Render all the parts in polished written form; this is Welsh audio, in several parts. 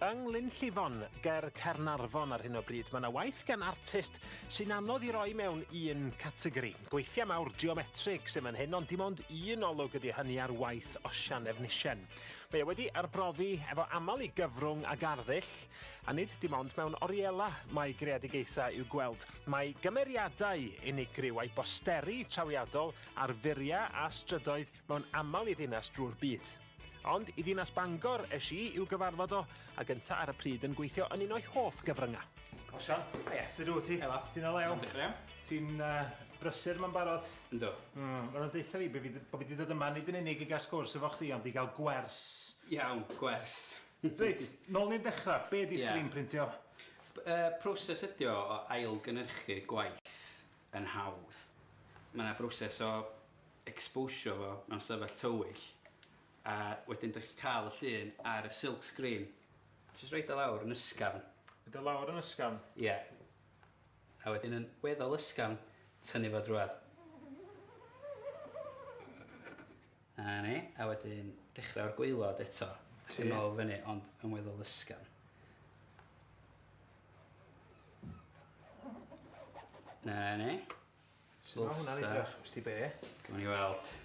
Yng Glynllifon, ger Caernarfon ar hyn o bryd, mae yna waith gan artist sy'n anodd i roi mewn un categori. Gweithiau mawr geometrig sy'n fan hyn, ond dim ond un olwg ydy hynny ar waith Osian Efnisien. Mae wedi arbrofi efo aml i gyfrwng ag arddull, a nid dim ond mewn oriela mae greadigaethau i'w gweld. Mae gymeriadau unigryw a'i bosteri trawiadol ar furia a strydoedd mewn aml i ddinas drwy'r byd. Ond i ddinas Bangor es i i'w gyfarfod o, a gynta ar y pryd yn gweithio yn un o'i hoff gyfryngau. Osian, sut wyt ti? Helo. Ti'n o lew? Ddechrau. Ti'n brysur ma'n barod? Ynddo. Ma'n nhw'n deitha fi bod fi wedi dod yma nid yn unig i gael sgwrs efo chdi, ond i gael gwers. Iawn, gwers. Reit, nôl ni'n dechrau, be di sgrin printio? Proses ydi o ailgynhyrchu gwaith yn hawdd. Mae yna broses o exposio fo mewn sefyll tywyll. A wedyn ydych chi cael y llun ar y silk screen. Jyst roed o lawr yn ysgafn. Roed o lawr yn ysgafn? Ie. A wedyn yn weddol ysgafn, tynnu fo drwad. A ni, a wedyn dechrau o'r gwaelod eto. Yn ôl fyny, ond yn weddol ysgafn. Na ni. So mae hwnna'n edrych, wsti be? Gwyn ni weld.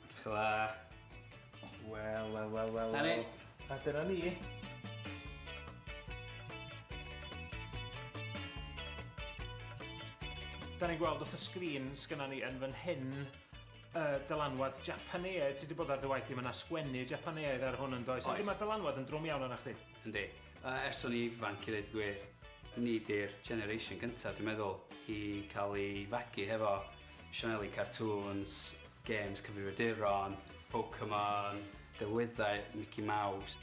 Edrych o la. Wel. Na ni. A dyna ni. Da ni'n gweld wrth y sgrin sgynna ni yn fan hyn dylanwad Japaneaidd sydd wedi bod ar dy waith di. Mae yna sgwennu Japaneaidd ar hwn yn does. Ydy mae'r dylanwad yn drwm iawn arna chdi? Yndi. Ers o'n i ifanc i ddweud gwir, ni di'r generation gyntaf, dwi'n meddwl, i cael ei fagu hefo sianeli cartoons, games cyfrifiaduron, Pokémon, delwyddau, Mickey Mouse.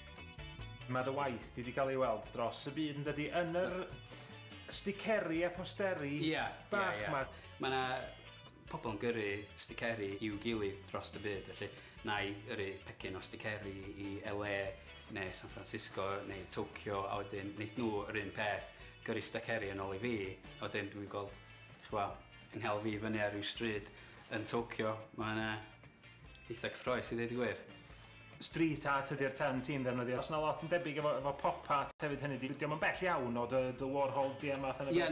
Mae dy waith di wedi cael ei weld dros y byd yn dydi yn yr sticeri a posteri bach yma. Mae yna pobl yn gyrru sticeri i'w gilydd dros y byd, felly na i yrru pecyn o sticeri i LA neu San Francisco neu Tokyo, a wedyn wneith nhw yr un peth gyrru sticeri yn ôl i fi, a wedyn dwi'n gweld, ynghael fi fyny ar ryw stryd yn Tokyo. Mae yna eitha cyffroes i ddweud y gwir. Street art ydy'r term ti'n ddefnyddio. Os yna lot yn debyg efo pop art hefyd hynny, diolch yn bell iawn o dy Warhol di a math yna? Ie,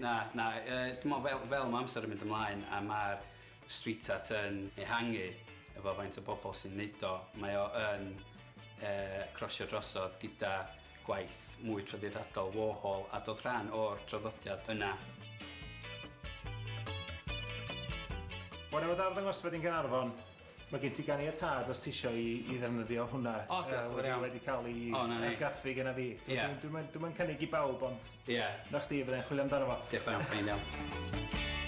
na. Dwi'n meddwl fel mae amser yn mynd ymlaen a mae'r street art yn ehangu efo faint o bobl sy'n neud o. Mae o yn crosio drosodd gyda gwaith mwy traddodiadol Warhol a dod rhan o'r traddodiad yna. Wel, efo arddangosfa di'n Gaernarfon, mae gen ti gani y tad os ti isio i ddefnyddio hwnna. Wedi cael ei gaffi gyda fi. Dwi'n cynnig i bawb, ond na chdi fyddai'n chwilio amdano fo. Diolch yn fawr iawn.